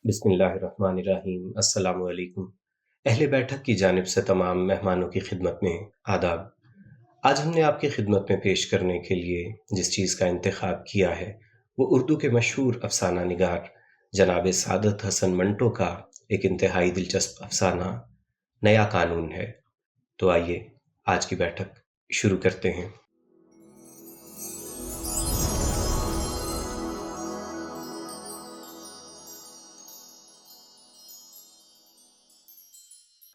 बिस्मिल्लाहिर्रहमानिर्रहीम। अस्सलाम वालेकुम। अहले बैठक की जानिब से तमाम मेहमानों की खिदमत में आदाब। आज हमने आपकी खिदमत में पेश करने के लिए जिस चीज़ का इंतखाब किया है वो उर्दू के मशहूर अफसाना निगार जनाब सादत हसन मंटो का एक इंतहाई दिलचस्प अफसाना नया कानून है। तो आइए आज की बैठक शुरू करते हैं।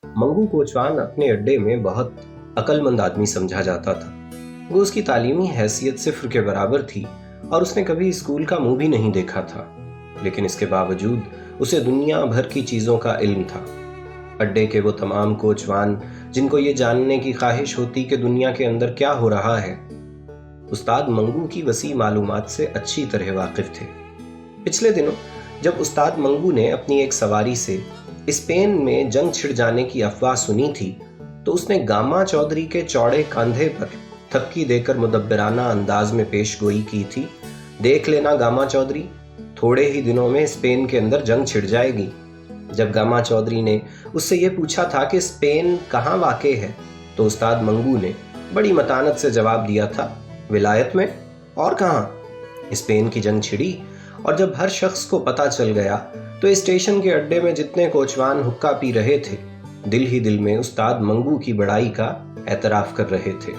मंगू कोचवान अपने अड्डे में बहुत अक्लमंद आदमी समझा जाता था। वो उसकी तालीमी हैसियत सिफर के बराबर थी और उसने कभी स्कूल का मुंह भी नहीं देखा था, लेकिन इसके बावजूद उसे दुनिया भर की चीज़ों का इल्म था। अड्डे के वो तमाम कोचवान जिनको ये जानने की ख्वाहिश होती कि दुनिया के अंदर क्या हो रहा है, उस्ताद मंगू की वसी मालूमात से अच्छी तरह वाकिफ थे। पिछले दिनों जब उस्ताद मंगू ने अपनी एक सवारी से स्पेन में जंग छिड़ जाने की अफवाह सुनी थी तो उसने गामा चौधरी के चौड़े कंधे पर थपकी देकर मुदब्बिराना अंदाज में पेशगोई की थी, देख लेना गामा चौधरी, थोड़े ही दिनों में स्पेन के अंदर जंग छिड़ जाएगी। जब गामा चौधरी ने उससे ये पूछा था कि स्पेन कहाँ वाक़े है तो उस्ताद मंगू ने बड़ी मतानत से जवाब दिया था, विलायत में, और कहाँ। स्पेन की जंग छिड़ी और जब हर शख्स को पता चल गया तो स्टेशन के अड्डे में जितने कोचवान हुक्का पी रहे थे दिल ही दिल में उस्ताद मंगू की बड़ाई का एतराफ़ कर रहे थे।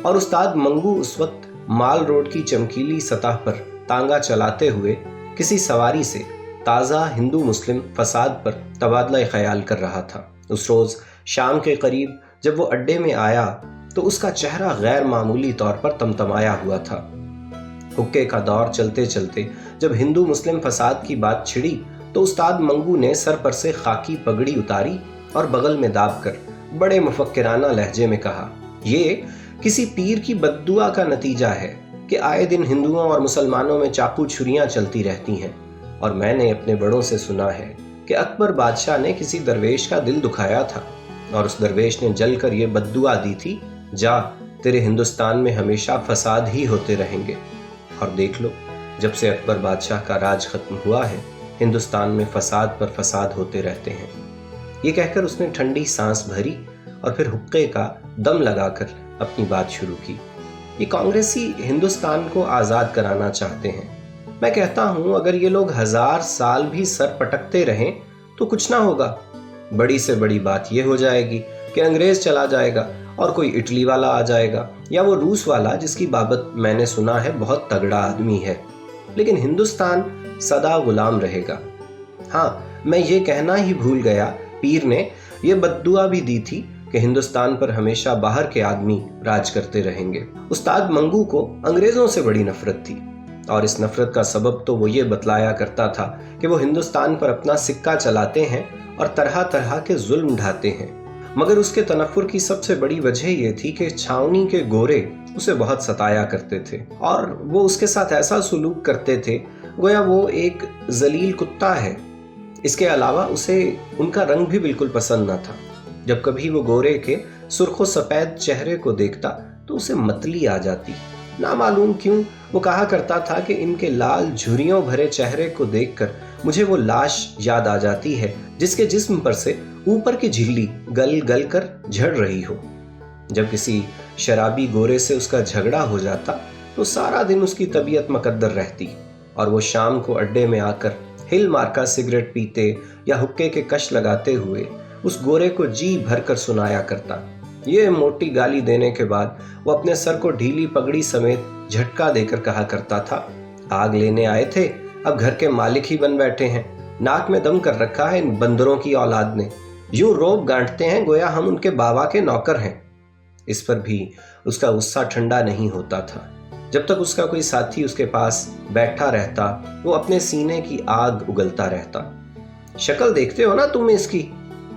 और उस्ताद मंगू उस वक्त माल रोड की चमकीली सतह पर तांगा चलाते हुए किसी सवारी से ताज़ा हिंदू मुस्लिम फसाद पर तबादला ख्याल कर रहा था। उस रोज़ शाम के करीब जब वो अड्डे में आया तो उसका चेहरा गैर मामूली तौर पर तमतमाया हुआ था। हुक्के का दौर चलते चलते जब हिंदू मुस्लिम फसाद की बात छिड़ी तो उस्ताद मंगू ने सर पर से खाकी पगड़ी उतारी और बगल में दाब कर बड़े मुफक्किराना लहजे में कहा, ये किसी पीर की बद्दुआ का नतीजा है कि आए दिन हिंदुओं और मुसलमानों में चाकू छुरियां चलती रहती हैं। और मैंने अपने बड़ों से सुना है कि अकबर बादशाह ने किसी दरवेश का दिल दुखाया था और उस दरवेश ने जलकर ये बद्दुआ दी थी, जा तेरे हिंदुस्तान में हमेशा फसाद ही होते रहेंगे। और देख लो, जब से अकबर बादशाह का राज खत्म हुआ है हिंदुस्तान में फसाद पर फसाद होते रहते हैं। ये कहकर उसने ठंडी सांस भरी और फिर हुक्के का दम लगाकर अपनी बात शुरू की। ये कांग्रेसी हिंदुस्तान को आज़ाद कराना चाहते हैं। मैं कहता हूँ अगर ये लोग 1000 साल भी सर पटकते रहें तो कुछ ना होगा। बड़ी से बड़ी बात यह हो जाएगी कि अंग्रेज चला जाएगा और कोई इटली वाला आ जाएगा या वो रूस वाला जिसकी बाबत मैंने सुना है बहुत तगड़ा आदमी है, लेकिन हिंदुस्तान सदा गुलाम रहेगा। हाँ, मैं ये कहना ही भूल गया, पीर ने ये बद्दुआ भी दी थी कि हिंदुस्तान पर हमेशा बाहर के आदमी राज करते रहेंगे। उस्ताद मंगू को अंग्रेजों से बड़ी नफरत थी और इस नफरत का सबब तो वो ये बतलाया करता था कि वो हिंदुस्तान पर अपना सिक्का चलाते हैं और तरह तरह के जुल्म ढाते हैं। मगर उसके तनफ्फुर की सबसे बड़ी वजह यह थी कि छावनी के गोरे उसे बहुत सताया करते थे और वो उसके साथ ऐसा सुलूक करते थे गोया वो एक जलील कुत्ता है। इसके अलावा उसे उनका रंग भी बिल्कुल पसंद न था। जब कभी वो गोरे के सुर्खो सफ़ेद चेहरे को देखता तो उसे मतली आ जाती। ना मालूम क्यों वो कहा करता था कि इनके लाल झुर्रियों भरे चेहरे को देखकर मुझे वो लाश याद आ जाती है जिसके जिस्म पर से ऊपर की झिल्ली गल गल कर झड़ रही हो। जब किसी शराबी गोरे से उसका झगड़ा हो जाता तो सारा दिन उसकी तबीयत मकद्दर रहती और वो शाम को अड्डे में आकर हिल मार्का सिगरेट पीते या हुक्के के कश लगाते हुए उस गोरे को जी भर कर सुनाया करता। ये मोटी गाली देने के बाद वो अपने सर को ढीली पगड़ी समेत झटका देकर कहा करता था, आग लेने आए थे, अब घर के मालिक ही बन बैठे हैं। नाक में दम कर रखा है इन बंदरों की औलाद ने, यूं रोब गांठते हैं गोया हम उनके बाबा के नौकर हैं। इस पर भी उसका गुस्सा ठंडा नहीं होता था। जब तक उसका कोई साथी उसके पास बैठा रहता वो अपने सीने की आग उगलता रहता। शक्ल देखते हो ना तुम इसकी,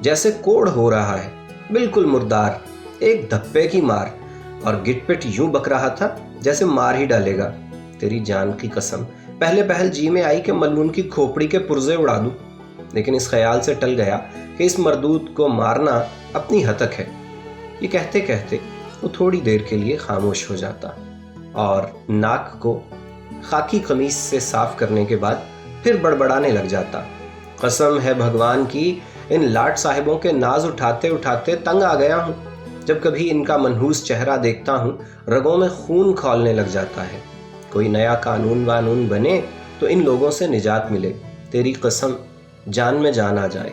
जैसे कोढ़ हो रहा है, बिल्कुल मुर्दार, एक धप्पे की मार। और गिटपिट यूं बक रहा था जैसे मार ही डालेगा। तेरी जान की कसम, पहले पहल जी में आई कि मलून की खोपड़ी के पुर्जे उड़ा दूं, लेकिन इस ख्याल से टल गया कि इस मरदूत को मारना अपनी हतक है। ये कहते कहते वो थोड़ी देर के लिए खामोश हो जाता और नाक को खाकी कमीज से साफ करने के बाद फिर बड़बड़ाने लग जाता। कसम है भगवान की, इन लाट साहिबों के नाज उठाते उठाते तंग आ गया हूँ। जब कभी इनका मनहूस चेहरा देखता हूँ, रगों में खून खौलने लग जाता है। कोई नया कानून वानून बने तो इन लोगों से निजात मिले। तेरी कसम, जान में जान आ जाए।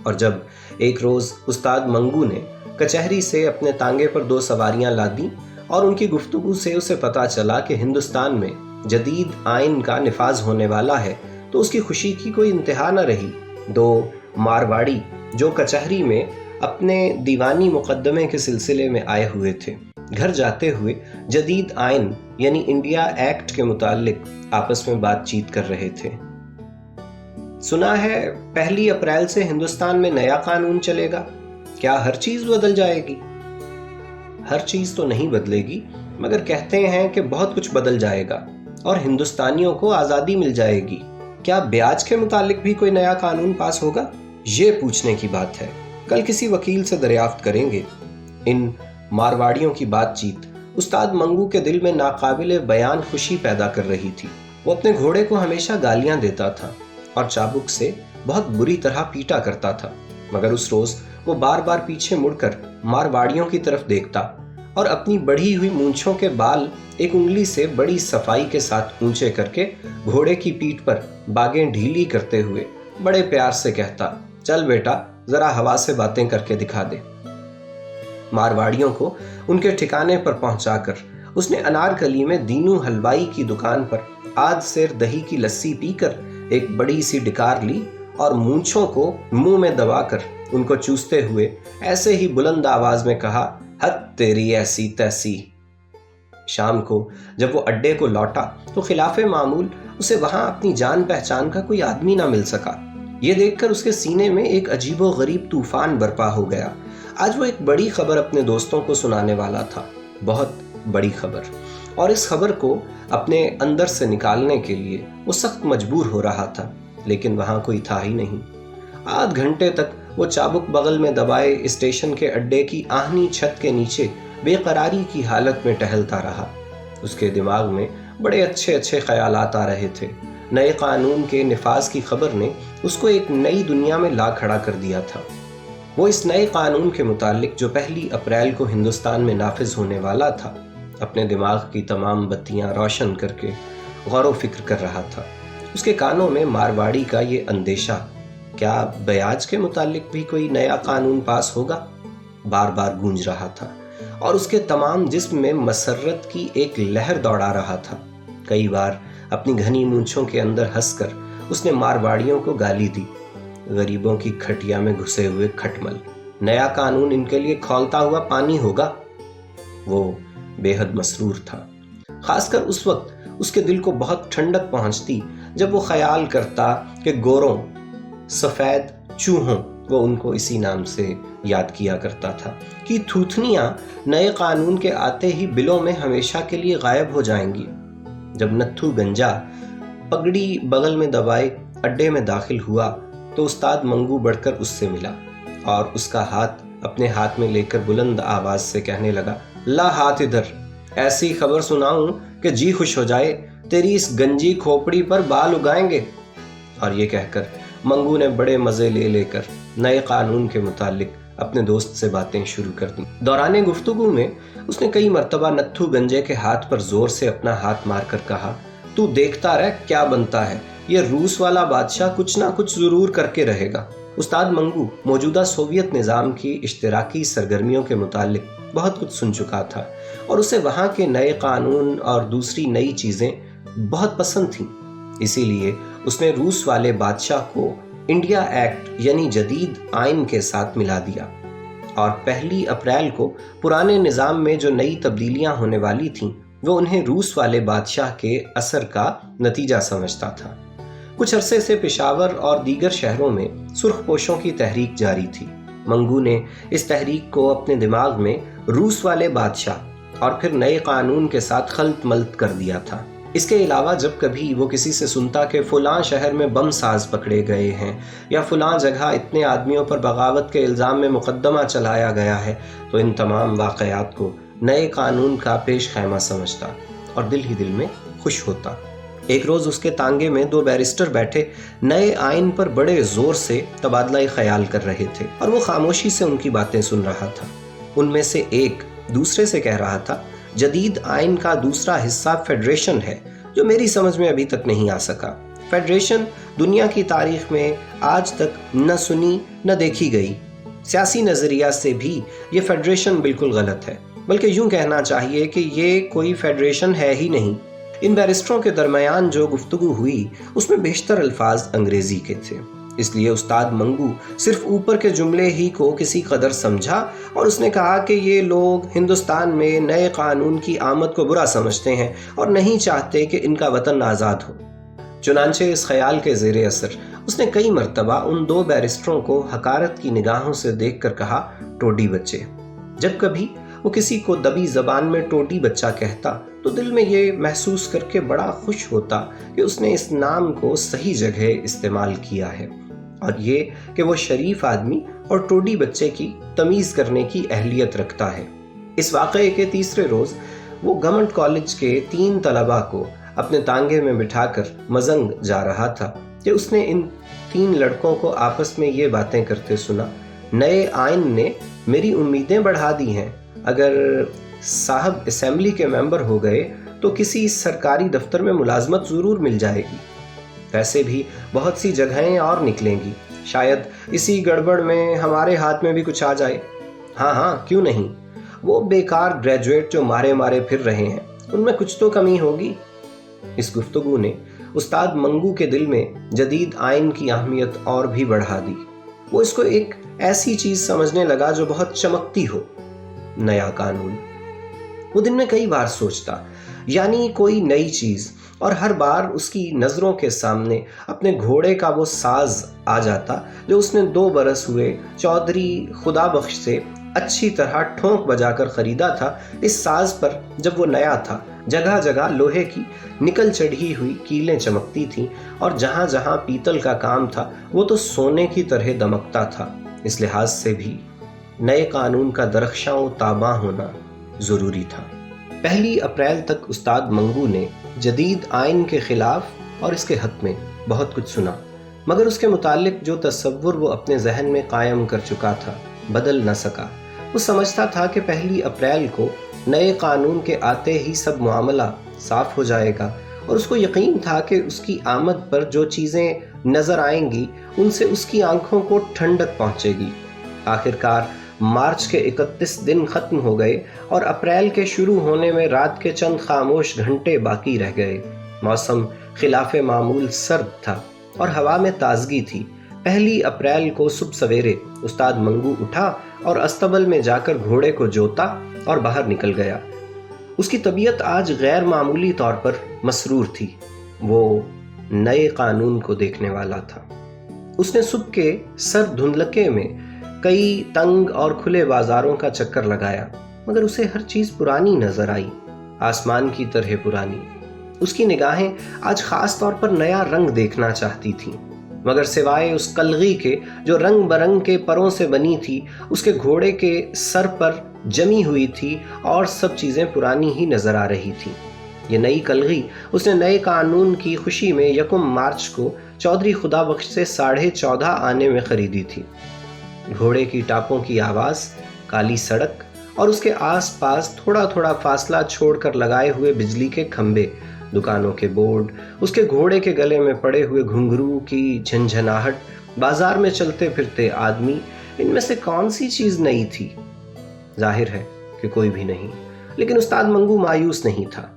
और जब एक रोज उस्ताद मंगू ने कचहरी से अपने तांगे पर 2 सवारियां लादी और उनकी गुफ्तगू से उसे पता चला कि हिंदुस्तान में जदीद आइन का निफाज होने वाला है, तो उसकी खुशी की कोई इंतहा न रही। 2 मारवाड़ी जो कचहरी में अपने दीवानी मुकदमे के सिलसिले में आए हुए थे, घर जाते हुए जदीद आइन यानी इंडिया एक्ट के मुतालिक आपस में बातचीत कर रहे थे। सुना है 1 अप्रैल से हिंदुस्तान में नया कानून चलेगा, क्या हर चीज बदल जाएगी? हर चीज तो नहीं बदलेगी, मगर कहते हैं कि बहुत कुछ बदल जाएगा और हिंदुस्तानियों को आजादी मिल जाएगी। क्या ब्याज के मुतालिक भी कोई नया कानून पास होगा? ये पूछने की बात है, कल किसी वकील से दरियाफ्त करेंगे। इन मारवाड़ियों की बातचीत उस्ताद मंगू के दिल में नाकाबिले बयान खुशी पैदा कर रही थी। वो अपने घोड़े को हमेशा गालियां देता था और चाबुक से बहुत बुरी तरह पीटा करता था, मगर उस रोज वो बार बार पीछे मुड़कर मारवाड़ियों की तरफ देखता और अपनी बढ़ी हुई मूंछों के बाल एक उंगली से बड़ी सफाई के साथ ऊंचे करके घोड़े की पीठ पर बागें ढीली करते हुए बड़े प्यार से कहता, चल बेटा, जरा हवा से बातें करके दिखा दे। मारवाड़ियों को उनके ठिकाने पर पहुंचाकर उसने अनारकली में दीनू हलवाई की दुकान पर आध सेर दही की लस्सी पीकर एक बड़ी सी डिकार ली और मूंछों को मुंह में दबाकर उनको चूसते हुए ऐसे ही बुलंद आवाज में कहा, हद तेरी ऐसी तैसी। शाम को जब वो अड्डे को लौटा तो खिलाफे मामूल उसे वहां अपनी जान पहचान का कोई आदमी ना मिल सका। ये देखकर उसके सीने में एक अजीबो गरीब तूफान बरपा हो गया। आज वो एक बड़ी खबर अपने दोस्तों को सुनाने वाला था, बहुत बड़ी खबर, और इस खबर को अपने अंदर से निकालने के लिए वो सख्त मजबूर हो रहा था, लेकिन वहां कोई था ही नहीं। आध घंटे तक वो चाबुक बगल में दबाए स्टेशन के अड्डे की आहनी छत के नीचे बेकरारी की हालत में टहलता रहा। उसके दिमाग में बड़े अच्छे अच्छे ख्यालात आ रहे थे। नए कानून के निफाज की खबर ने उसको एक नई दुनिया में ला खड़ा कर दिया था। वो इस नए कानून के मुतालिक जो 1 अप्रैल को हिंदुस्तान में नाफिज होने वाला था, अपने दिमाग की तमाम बत्तियां रोशन करके गौर फिक्र कर रहा था। उसके कानों में मारवाड़ी का ये अंदेशा, क्या ब्याज के मुतालिक भी कोई नया कानून पास होगा, बार बार गूंज रहा था और उसके तमाम जिस्म में मसर्रत की एक लहर दौड़ा रहा था। कई बार अपनी घनी मूंछों के अंदर हंसकर उसने मारवाड़ियों को गाली दी, गरीबों की खटिया में घुसे हुए खटमल, नया कानून इनके लिए खौलता हुआ पानी होगा। वो बेहद मसरूर था। खासकर उस वक्त उसके दिल को बहुत ठंडक पहुंचती जब वो ख्याल करता कि गोरों, सफेद चूहों, वो उनको इसी नाम से याद किया करता था, कि थूथनियां नए कानून के आते ही बिलों में हमेशा के लिए गायब हो जाएंगी। जब नत्थू गंजा पगड़ी बगल में दबाए अड्डे में दाखिल हुआ तो उस्ताद मंगू बढ़कर उससे मिला और उसका हाथ अपने हाथ में लेकर बुलंद आवाज से कहने लगा, ला हाथ इधर, ऐसी खबर सुनाऊं कि जी खुश हो जाए, तेरी इस गंजी खोपड़ी पर बाल उगाएंगे। और ये कहकर मंगू ने बड़े मजे ले लेकर नए कानून के मुतालिक अपने दोस्त से बातें शुरू कर दी। दौराने गुफ्तगू में उसने कई मर्तबा नत्थू गंजे के हाथ पर जोर से अपना हाथ मारकर कहा, तू देखता रह क्या बनता है, ये रूस वाला बादशाह कुछ ना कुछ जरूर करके रहेगा। उस्ताद मंगू मौजूदा सोवियत निज़ाम की इश्तराकी सरगर्मियों के मुतालिक बहुत कुछ सुन चुका था और उसे वहाँ के नए कानून और दूसरी नई चीज़ें बहुत पसंद थीं। इसीलिए उसने रूस वाले बादशाह को इंडिया एक्ट यानी जदीद आइन के साथ मिला दिया और 1 अप्रैल को पुराने निज़ाम में जो नई तब्दीलियां होने वाली थीं वो उन्हें रूस वाले बादशाह के असर का नतीजा समझता था। कुछ अरसे से पेशावर और दीगर शहरों में सुर्खपोशों की तहरीक जारी थी। मंगू ने इस तहरीक को अपने दिमाग में रूस वाले बादशाह और फिर नए कानून के साथ खल्त मल्त कर दिया था। इसके अलावा जब कभी वो किसी से सुनता कि फलां शहर में बम साज पकड़े गए हैं या फलां जगह इतने आदमियों पर बगावत के इल्ज़ाम में मुकदमा चलाया गया है, तो इन तमाम वाक़यात को नए कानून का पेश खैमा समझता और दिल ही दिल में खुश होता। ایک روز اس کے تانگے میں 2 بیرسٹر بیٹھے نئے آئین پر بڑے زور سے تبادلہ خیال کر رہے تھے اور وہ خاموشی سے ان کی باتیں سن رہا تھا۔ ان میں سے ایک دوسرے سے کہہ رہا تھا، جدید آئین کا دوسرا حصہ فیڈریشن ہے جو میری سمجھ میں ابھی تک نہیں آ سکا۔ فیڈریشن دنیا کی تاریخ میں آج تک نہ سنی نہ دیکھی گئی۔ سیاسی نظریہ سے بھی یہ فیڈریشن بالکل غلط ہے، بلکہ یوں کہنا چاہیے کہ یہ کوئی فیڈریشن ہے ہی نہیں۔ ان بیرسٹروں کے درمیان جو گفتگو ہوئی اس میں بیشتر الفاظ انگریزی کے تھے، اس لیے استاد منگو صرف اوپر کے جملے ہی کو کسی قدر سمجھا اور اس نے کہا کہ یہ لوگ ہندوستان میں نئے قانون کی آمد کو برا سمجھتے ہیں اور نہیں چاہتے کہ ان کا وطن آزاد ہو۔ چنانچہ اس خیال کے زیر اثر اس نے کئی مرتبہ ان 2 بیرسٹروں کو حقارت کی نگاہوں سے دیکھ کر کہا، ٹوڈی بچے۔ جب کبھی وہ کسی کو دبی زبان میں ٹوڈی بچہ کہتا تو دل میں یہ محسوس کر کے بڑا خوش ہوتا کہ اس نے اس نام کو صحیح جگہ استعمال کیا ہے، اور یہ کہ وہ شریف آدمی اور ٹوڈی بچے کی تمیز کرنے کی اہلیت رکھتا ہے۔ اس واقعے کے تیسرے روز وہ گورنمنٹ کالج کے 3 طلباء کو اپنے تانگے میں بٹھا کر مزنگ جا رہا تھا کہ اس نے ان 3 لڑکوں کو آپس میں یہ باتیں کرتے سنا، نئے آئین نے میری امیدیں بڑھا دی ہیں۔ اگر صاحب اسمبلی کے ممبر ہو گئے تو کسی سرکاری دفتر میں ملازمت ضرور مل جائے گی، ویسے بھی بہت سی جگہیں اور نکلیں گی، شاید اسی گڑبڑ میں ہمارے ہاتھ میں بھی کچھ آ جائے۔ ہاں کیوں نہیں، وہ بیکار گریجویٹ جو مارے پھر رہے ہیں ان میں کچھ تو کمی ہوگی۔ اس گفتگو نے استاد منگو کے دل میں جدید آئین کی اہمیت اور بھی بڑھا دی۔ وہ اس کو ایک ایسی چیز سمجھنے لگا جو بہت چمکتی ہو، نیا قانون۔ وہ دن میں کئی بار سوچتا، یعنی کوئی نئی چیز، اور ہر بار اس کی نظروں کے سامنے اپنے گھوڑے کا وہ ساز آ جاتا جو اس نے 2 برس ہوئے چودھری خدا بخش سے اچھی طرح ٹھونک بجا کر خریدا تھا۔ اس ساز پر جب وہ نیا تھا جگہ جگہ لوہے کی نکل چڑھی ہوئی کیلیں چمکتی تھیں، اور جہاں جہاں پیتل کا کام تھا وہ تو سونے کی طرح دمکتا تھا۔ اس لحاظ سے بھی نئے قانون کا درخشاں و تاباں ہونا ضروری تھا۔ 1 اپریل تک استاد منگو نے جدید آئین کے خلاف اور اس کے حق میں بہت کچھ سنا، مگر اس کے متعلق جو تصور وہ اپنے ذہن میں قائم کر چکا تھا بدل نہ سکا۔ وہ سمجھتا تھا کہ 1 اپریل کو نئے قانون کے آتے ہی سب معاملہ صاف ہو جائے گا، اور اس کو یقین تھا کہ اس کی آمد پر جو چیزیں نظر آئیں گی ان سے اس کی آنکھوں کو ٹھنڈک پہنچے گی۔ آخرکار مارچ کے 31 دن ختم ہو گئے اور اپریل کے شروع ہونے میں رات کے چند خاموش گھنٹے باقی رہ گئے۔ موسم خلاف معمول سرد تھا اور ہوا میں تازگی تھی۔ 1 اپریل کو صبح سویرے استاد منگو اٹھا اور استبل میں جا کر گھوڑے کو جوتا اور باہر نکل گیا۔ اس کی طبیعت آج غیر معمولی طور پر مسرور تھی۔ وہ نئے قانون کو دیکھنے والا تھا۔ اس نے صبح کے سرد دھندلکے میں کئی تنگ اور کھلے بازاروں کا چکر لگایا، مگر اسے ہر چیز پرانی نظر آئی، آسمان کی طرح پرانی۔ اس کی نگاہیں آج خاص طور پر نیا رنگ دیکھنا چاہتی تھیں، مگر سوائے اس کلغی کے جو رنگ برنگ کے پروں سے بنی تھی اس کے گھوڑے کے سر پر جمی ہوئی تھی، اور سب چیزیں پرانی ہی نظر آ رہی تھیں۔ یہ نئی کلغی اس نے نئے قانون کی خوشی میں 1 مارچ کو چودھری خدا بخش سے 14.5 آنے میں خریدی تھی۔ گھوڑے کی ٹاپوں کی آواز، کالی سڑک اور اس کے آس پاس تھوڑا تھوڑا فاصلہ چھوڑ کر لگائے ہوئے بجلی کے کھمبے، دکانوں کے بورڈ، اس کے گھوڑے کے گلے میں پڑے ہوئے گھنگرو کی جھنجھناہٹ، بازار میں چلتے پھرتے آدمی، ان میں سے کون سی چیز نئی تھی؟ ظاہر ہے کہ کوئی بھی نہیں، لیکن استاد منگو مایوس نہیں تھا۔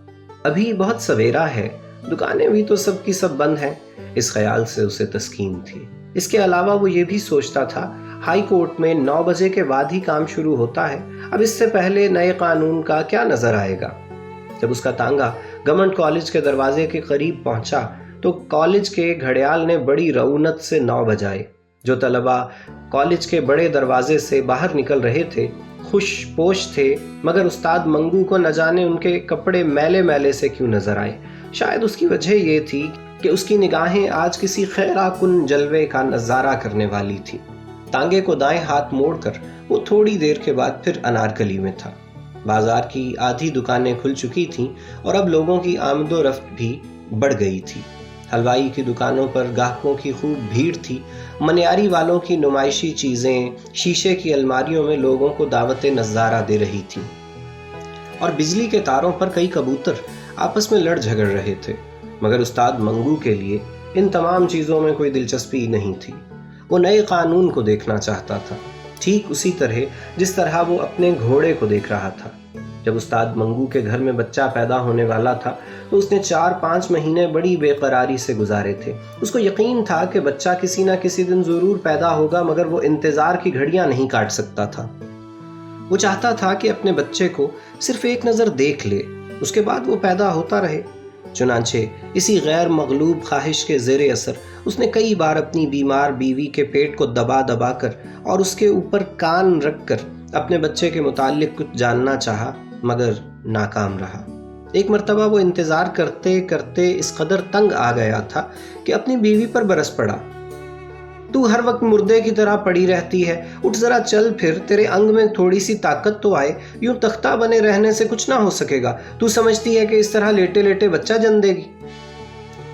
ابھی بہت سویرا ہے، دکانیں بھی تو سب کی سب بند ہیں، اس خیال سے اسے تسکین تھی۔ اس کے علاوہ وہ یہ بھی سوچتا تھا، ہائی کورٹ میں 9 بجے کے بعد ہی کام شروع ہوتا ہے، اب اس سے پہلے نئے قانون کا کیا نظر آئے گا؟ جب اس کا تانگا گورنمنٹ کالج کے دروازے کے قریب پہنچا تو کالج کے گھڑیال نے بڑی رعونت سے 9 بجائے۔ جو طلباء کالج کے بڑے دروازے سے باہر نکل رہے تھے خوش پوش تھے، مگر استاد منگو کو نہ جانے ان کے کپڑے میلے میلے سے کیوں نظر آئے۔ شاید اس کی وجہ یہ تھی کہ اس کی نگاہیں آج کسی خیرہ کن جلوے کا نظارہ کرنے والی تھی۔ تانگے کو دائیں ہاتھ موڑ کر وہ تھوڑی دیر کے بعد پھر انارکلی میں تھا۔ بازار کی آدھی دکانیں کھل چکی تھیں اور اب لوگوں کی آمد و رفت بھی बढ़ गई थी। हलवाई की दुकानों पर गाहकों की खूब भीड़ थी। मनियारी वालों की नुमाइशी चीजें शीशे की अलमारियों में लोगों को दावत नज़ारा दे रही थीं, और बिजली के तारों पर कई कबूतर आपस में लड़ झगड़ रहे थे। मगर उस्ताद मंगू के लिए इन तमाम चीजों में कोई दिलचस्पी नहीं थी। वो नए कानून को देखना चाहता था, ठीक उसी तरह जिस तरह वो अपने घोड़े को देख रहा था। जब उस्ताद मंगू के घर में बच्चा पैदा होने वाला था तो उसने 4-5 महीने बड़ी बेकरारी से गुजारे थे। उसको यकीन था कि बच्चा किसी न किसी दिन जरूर पैदा होगा, मगर वो इंतजार की घड़ियां नहीं काट सकता था। वो चाहता था कि अपने बच्चे को सिर्फ एक नजर देख ले, उसके बाद वो पैदा होता रहे। चुनांचे इसी गैर मगलूब ख्वाहिश के ज़ेरे असर उसने कई बार अपनी बीमार बीवी के पेट को दबा दबा कर और उसके ऊपर कान रख कर अपने बच्चे के मुताल्लिक कुछ जानना चाहा, मगर नाकाम रहा। एक मर्तबा वो इंतजार करते करते इस कदर तंग आ गया था कि अपनी बीवी पर बरस पड़ा। तू हर वक्त मुर्दे की तरह पड़ी रहती है, उठ जरा चल फिर, तेरे अंग में थोड़ी सी ताकत तो आए, यूं तख्ता बने रहने से कुछ ना हो सकेगा। तू समझती है कि इस तरह लेटे लेटे बच्चा जन्म देगी।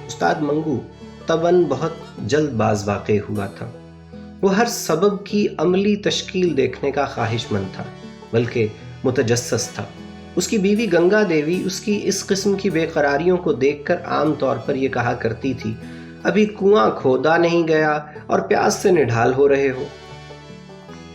उस्ताद मंगू तबन बहुत जल्दबाज वाक़ई हुआ था। वो हर सबब की अमली तश्कील देखने का ख्वाहिशमंद था, बल्कि मुतजस्सस था। उसकी बीवी गंगा देवी उसकी इस किस्म की बेकरारियों को देखकर आम तौर पर यह कहा करती थी, अभी कुआं खोदा नहीं गया और प्यास से निढाल हो रहे हो।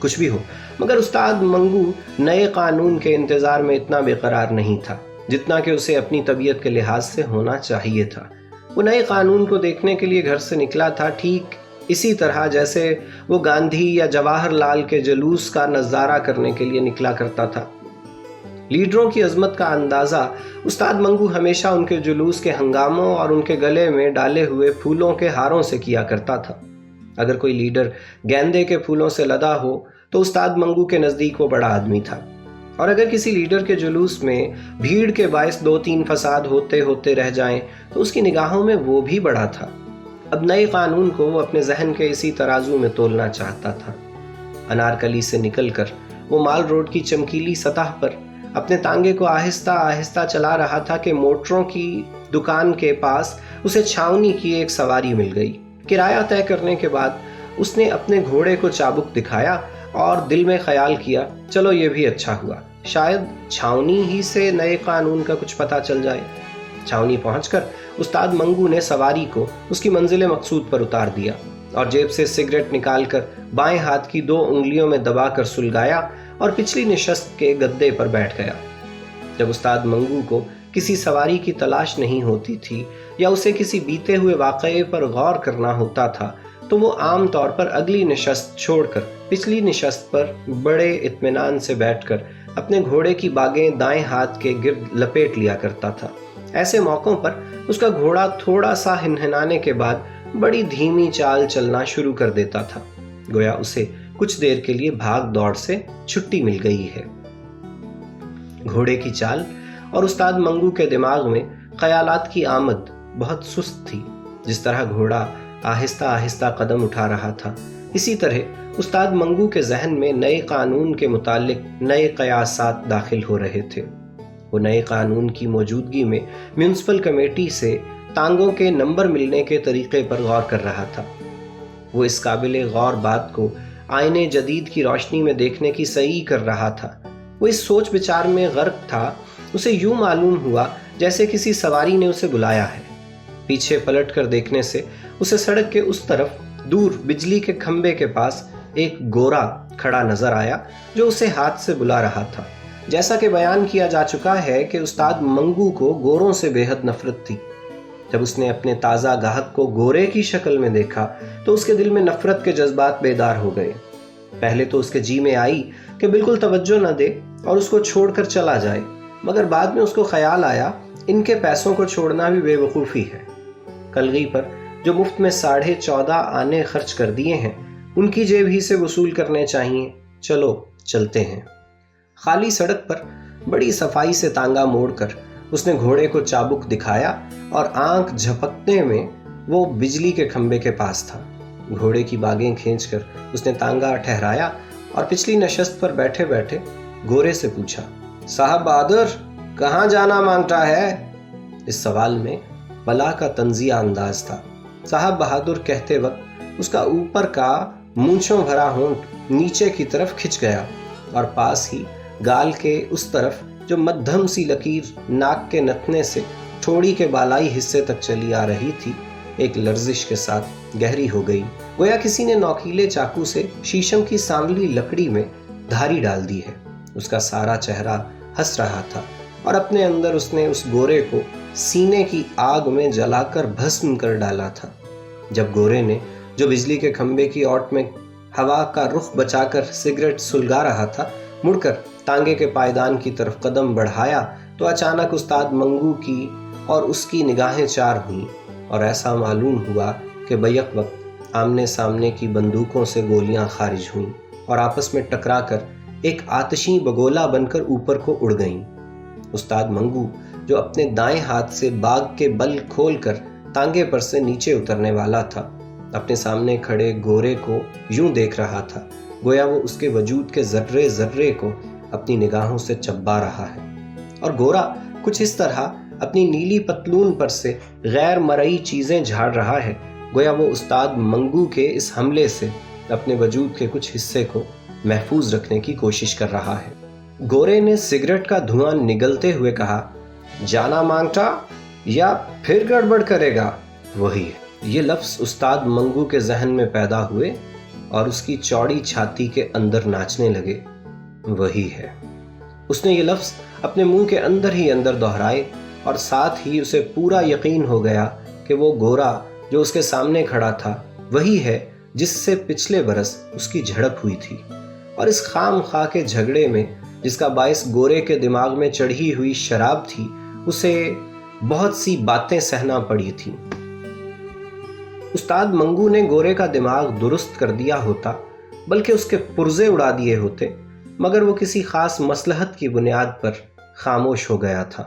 कुछ भी हो, मगर उस्ताद मंगू नए कानून के इंतजार में इतना बेकरार नहीं था जितना कि उसे अपनी तबीयत के लिहाज से होना चाहिए था। वो नए कानून को देखने के लिए घर से निकला था, ठीक इसी तरह जैसे वो गांधी या जवाहरलाल के जुलूस का नज़ारा करने के लिए निकला करता था। लीडरों की अजमत का अंदाज़ा उस्ताद मंगू हमेशा उनके जुलूस के हंगामों और उनके गले में डाले हुए फूलों के हारों से किया करता था। अगर कोई लीडर गेंदे के फूलों से लदा हो तो उस्ताद मंगू के नज़दीक वो बड़ा आदमी था, और अगर किसी लीडर के जुलूस में भीड़ के बायस 2-3 फसाद होते होते रह जाएं तो उसकी निगाहों में वो भी बड़ा था। अब नए कानून को वो अपने जहन के इसी तराजू में तोलना चाहता था। अनारकली से निकलकर वो माल रोड की चमकीली सतह पर अपने तांगे को आहिस्ता आहिस्ता चला रहा था कि मोटरों की दुकान के पास उसे छावनी की एक सवारी मिल गई। किराया तय करने के बाद उसने अपने घोड़े को चाबुक दिखाया और दिल में ख्याल किया, चलो ये भी अच्छा हुआ, शायद छावनी ही से नए कानून का कुछ पता चल जाए। छावनी पहुंचकर उस्ताद मंगू ने सवारी को उसकी मंजिल मकसूद पर उतार दिया और जेब से सिगरेट निकालकर बाएं हाथ की 2 उंगलियों में दबाकर सुलगाया और पिछली निशस्त के गद्दे पर बैठ गया। जब उस्ताद मंगू को किसी सवारी की तलाश नहीं होती थी या उसे किसी बीते हुए वाक़ये पर गौर करना होता था तो वो आम तौर पर अगली निशस्त छोड़कर पिछली निशस्त पर बड़े इत्मीनान से बैठकर अपने घोड़े की बागें दाएं हाथ के गिर्द लपेट लिया करता था। ऐसे मौक़ों पर उसका घोड़ा थोड़ा सा हिनहिनाने के बाद बड़ी धीमी चाल चलना शुरू कर देता था, गोया उसे कुछ देर के लिए भाग दौड़ से छुट्टी मिल गई है। घोड़े की चाल और उस्ताद मंगू के दिमाग में ख्यालात की आमद बहुत सुस्त थी। जिस तरह घोड़ा आहिस्ता आहिस्ता कदम उठा रहा था, इसी तरह उस्ताद मंगू के जहन में नए कानून के मुतालिक नए कयासात दाखिल हो रहे थे। वो नए कानून की मौजूदगी में म्यूनिसिपल कमेटी से तांगों के नंबर मिलने के तरीके पर गौर कर रहा था। वो इस काबिल गौर बात को आईने जदीद की रोशनी में देखने की सही कर रहा था। वो इस सोच विचार में गर्क था, उसे यूं मालूम हुआ जैसे किसी सवारी ने उसे बुलाया है। पीछे पलट कर देखने से उसे सड़क के उस तरफ दूर बिजली के खंबे के पास एक गोरा खड़ा नजर आया जो उसे हाथ से बुला रहा था। जैसा कि बयान किया जा चुका है कि उस्ताद मंगू को गोरों से बेहद नफरत थी। जब उसने अपने ताज़ा गाहक को गोरे की शक्ल में देखा तो उसके दिल में नफरत के जज्बात बेदार हो गए। पहले तो उसके जी में आई कि बिल्कुल तवज्जो न दे और उसको छोड़कर चला जाए, मगर बाद में उसको ख्याल आया इनके पैसों को छोड़ना भी बेवकूफ़ी है। कलगी पर जो मुफ्त में 14.5 आने खर्च कर दिए हैं उनकी जेब ही से वसूल करने चाहिए। चलो चलते हैं। खाली सड़क पर बड़ी सफाई से तांगा मोड़कर उसने घोड़े को चाबुक दिखाया और आंख झपकने में वो बिजली के खंबे के पास था। घोड़े की बागें खींचकर उसने तांगा ठहराया और पिछली नशस्त पर बैठे बैठे गोरे से पूछा, साहब बहादुर, कहाँ जाना मांगता है? इस सवाल में بلا کا طنزیہ انداز تھا۔ صاحب بہادر کہتے وقت اس کا اوپر کا مونچھوں بھرا ہونٹ نیچے کی طرف کھچ گیا اور پاس ہی گال کے اس طرف جو مدھم سی لکیر ناک کے نتنے سے ٹھوڑی کے بالائی حصے تک چلی آ رہی تھی، ایک لرزش کے ساتھ گہری ہو گئی، گویا کسی نے نوکیلے چاقو سے شیشم کی سانولی لکڑی میں دھاری ڈال دی ہے۔ اس کا سارا چہرہ ہنس رہا تھا اور اپنے اندر اس نے اس گورے کو سینے کی آگ میں جلا کر بھسم کر ڈالا تھا۔ جب گورے نے، جو بجلی کے کھمبے کی اوٹ میں ہوا کا رخ بچا کر سگریٹ سلگا رہا تھا، مڑ کر تانگے کے پائیدان کی طرف قدم بڑھایا تو اچانک استاد منگو کی اور اس کی نگاہیں چار ہوئیں اور ایسا معلوم ہوا کہ بیک وقت آمنے سامنے کی بندوقوں سے گولیاں خارج ہوئیں اور آپس میں ٹکرا کر ایک آتشیں بگولا بن کر اوپر کو اڑ گئیں۔ استاد منگو، جو اپنے دائیں ہاتھ سے باغ کے بل کھول کر تانگے پر سے نیچے اترنے والا تھا، اپنے سامنے کھڑے گورے کو یوں دیکھ رہا تھا گویا وہ اس کے وجود کے ذرے ذرے کو اپنی نگاہوں سے چبا رہا ہے، اور گورا کچھ اس طرح اپنی نیلی پتلون پر سے غیر مرئی چیزیں جھاڑ رہا ہے گویا وہ استاد منگو کے اس حملے سے اپنے وجود کے کچھ حصے کو محفوظ رکھنے کی کوشش کر رہا ہے۔ گورے نے سگریٹ کا دھواں نگلتے ہوئے کہا، جانا مانگتا یا پھر گڑبڑ کرے گا؟ وہی ہے۔ یہ لفظ استاد منگو کے ذہن میں پیدا ہوئے اور اس کی چوڑی چھاتی کے اندر ناچنے لگے۔ وہی ہے۔ اس نے یہ لفظ اپنے منہ کے اندر ہی اندر دہرائے اور ساتھ ہی اسے پورا یقین ہو گیا کہ وہ گورا جو اس کے سامنے کھڑا تھا وہی ہے جس سے پچھلے برس اس کی جھڑپ ہوئی تھی، اور اس خام خواہ کے جھگڑے میں جس کا باعث گورے کے دماغ میں چڑھی ہوئی شراب تھی، اسے بہت سی باتیں سہنا پڑی تھیں۔ استاد منگو نے گورے کا دماغ درست کر دیا ہوتا، بلکہ اس کے پرزے اڑا دیے ہوتے، مگر وہ کسی خاص مصلحت کی بنیاد پر خاموش ہو گیا تھا۔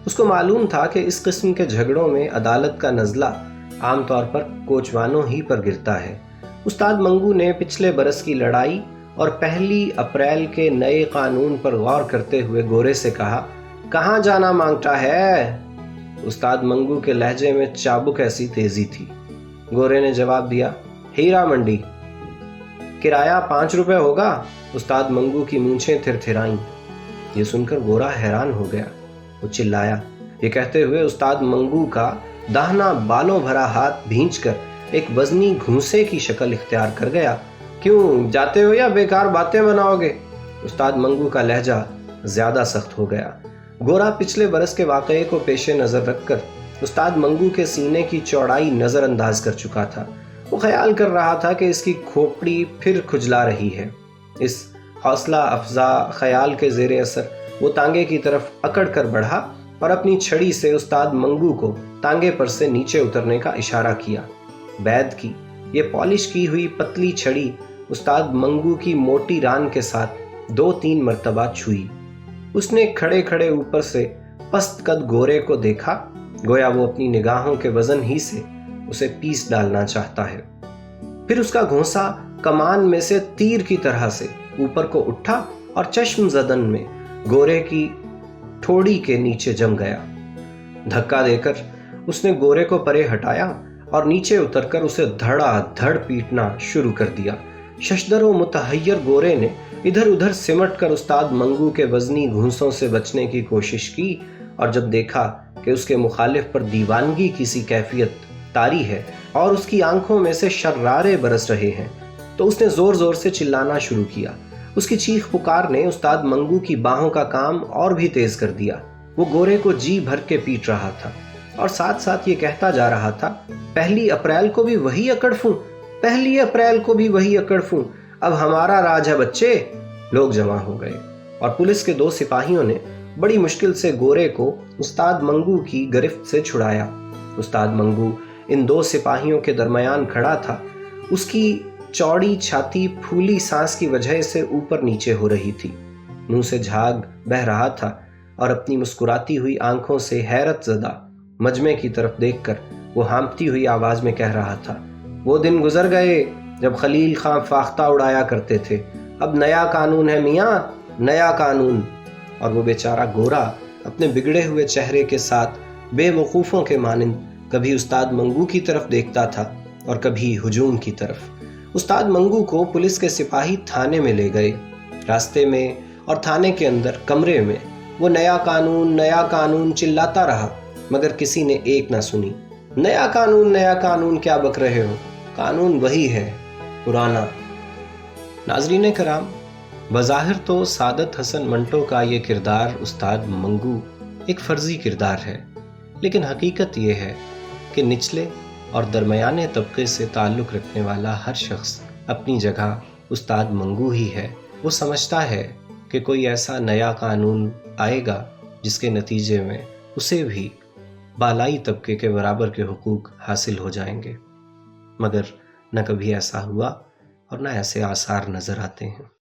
اس کو معلوم تھا کہ اس قسم کے جھگڑوں میں عدالت کا نزلہ عام طور پر کوچوانوں ہی پر گرتا ہے۔ استاد منگو نے پچھلے برس کی لڑائی اور 1 اپریل کے نئے قانون پر غور کرتے ہوئے گورے سے کہا، کہاں جانا مانگتا ہے؟ استاد منگو کے لہجے میں چابک ایسی تیزی تھی۔ گورے نے جواب دیا، ہیرا منڈی۔ کرایہ 5 روپے ہوگا؟ استاد منگو کی مونچھیں تھرتھرائیں۔ یہ سن کر گورا حیران ہو گیا۔ وہ چلایا۔ یہ کہتے ہوئے استاد منگو کا داہنا بالوں بھرا ہاتھ بھینچ کر ایک وزنی گھونسے کی شکل اختیار کر گیا۔ کیوں جاتے ہو یا بیکار باتیں بناؤ گے؟ استاد منگو کا لہجہ زیادہ سخت ہو گیا۔ گورا پچھلے برس کے واقعے کو پیش نظر رکھ کر استاد منگو کے سینے کی چوڑائی نظر انداز کر چکا تھا۔ وہ خیال کر رہا تھا کہ اس کی کھوپڑی پھر کھجلا رہی ہے۔ اس حوصلہ افزا خیال کے زیر اثر وہ تانگے کی طرف اکڑ کر بڑھا اور اپنی چھڑی سے استاد منگو کو تانگے پر سے نیچے اترنے کا اشارہ کیا۔ بید کی یہ پالش کی ہوئی پتلی چھڑی استاد منگو کی موٹی ران کے ساتھ 2-3 مرتبہ چھوئی۔ اس نے کھڑے کھڑے اوپر سے پست قد گورے کو دیکھا، گویا وہ اپنی نگاہوں کے وزن ہی سے اسے پیس ڈالنا چاہتا ہے۔ پھر اس کا گھونسا کمان میں سے تیر کی طرح سے اوپر کو اٹھا اور چشم زدن میں گورے کی ٹھوڑی کے نیچے جم گیا۔ دھکا دے کر اس نے گورے کو پرے ہٹایا اور نیچے اتر کر اسے دھڑا دھڑ پیٹنا شروع کر دیا۔ ششدر و متحیر گورے نے ادھر ادھر سمٹ کر استاد منگو کے وزنی گھونسوں سے بچنے کی کوشش کی، اور جب دیکھا کہ اس کے مخالف پر دیوانگی کی سی کیفیت طاری ہے اور اس کی آنکھوں میں سے شرارے برس رہے ہیں، تو اس نے زور زور سے چلانا شروع کیا۔ اس کی چیخ پکار نے استاد منگو کی باہوں کا کام اور بھی تیز کر دیا۔ وہ گورے کو جی بھر کے پیٹ رہا تھا اور ساتھ ساتھ یہ کہتا جا رہا تھا، 1 اپریل کو بھی وہی اکڑ فوں، 1 اپریل کو بھی وہی اکڑ فوں، اب ہمارا راج ہے بچے۔ لوگ جمع ہو گئے اور پولیس کے 2 سپاہیوں نے بڑی مشکل سے گورے کو استاد منگو کی گرفت سے چھڑایا۔ استاد منگو ان 2 سپاہیوں کے درمیان کھڑا تھا۔ اس کی چوڑی چھاتی پھولی سانس کی وجہ سے اوپر نیچے ہو رہی تھی، منہ سے جھاگ بہہ رہا تھا اور اپنی مسکراتی ہوئی آنکھوں سے حیرت زدہ مجمع کی طرف دیکھ کر وہ ہانپتی ہوئی آواز میں کہہ رہا تھا، وہ دن گزر گئے جب خلیل خاں فاختہ اڑایا کرتے تھے، اب نیا قانون ہے میاں، نیا قانون۔ اور وہ بیچارہ گورا اپنے بگڑے ہوئے چہرے کے ساتھ بے وقوفوں کے مانند کبھی استاد منگو کی طرف دیکھتا تھا اور کبھی ہجوم کی طرف۔ استاد منگو کو پولیس کے سپاہی تھانے میں لے گئے۔ راستے میں اور تھانے کے اندر کمرے میں وہ نیا قانون چلاتا رہا، مگر کسی نے ایک نہ سنی۔ نیا قانون کیا بک رہے ہو، قانون وہی ہے پرانا۔ ناظرین کرام، بظاہر تو سعادت حسن منٹو کا یہ کردار استاد منگو ایک فرضی کردار ہے، لیکن حقیقت یہ ہے کہ نچلے اور درمیانے طبقے سے تعلق رکھنے والا ہر شخص اپنی جگہ استاد منگو ہی ہے۔ وہ سمجھتا ہے کہ کوئی ایسا نیا قانون آئے گا جس کے نتیجے میں اسے بھی بالائی طبقے کے برابر کے حقوق حاصل ہو جائیں گے، مگر نہ کبھی ایسا ہوا اور نہ ایسے آثار نظر آتے ہیں۔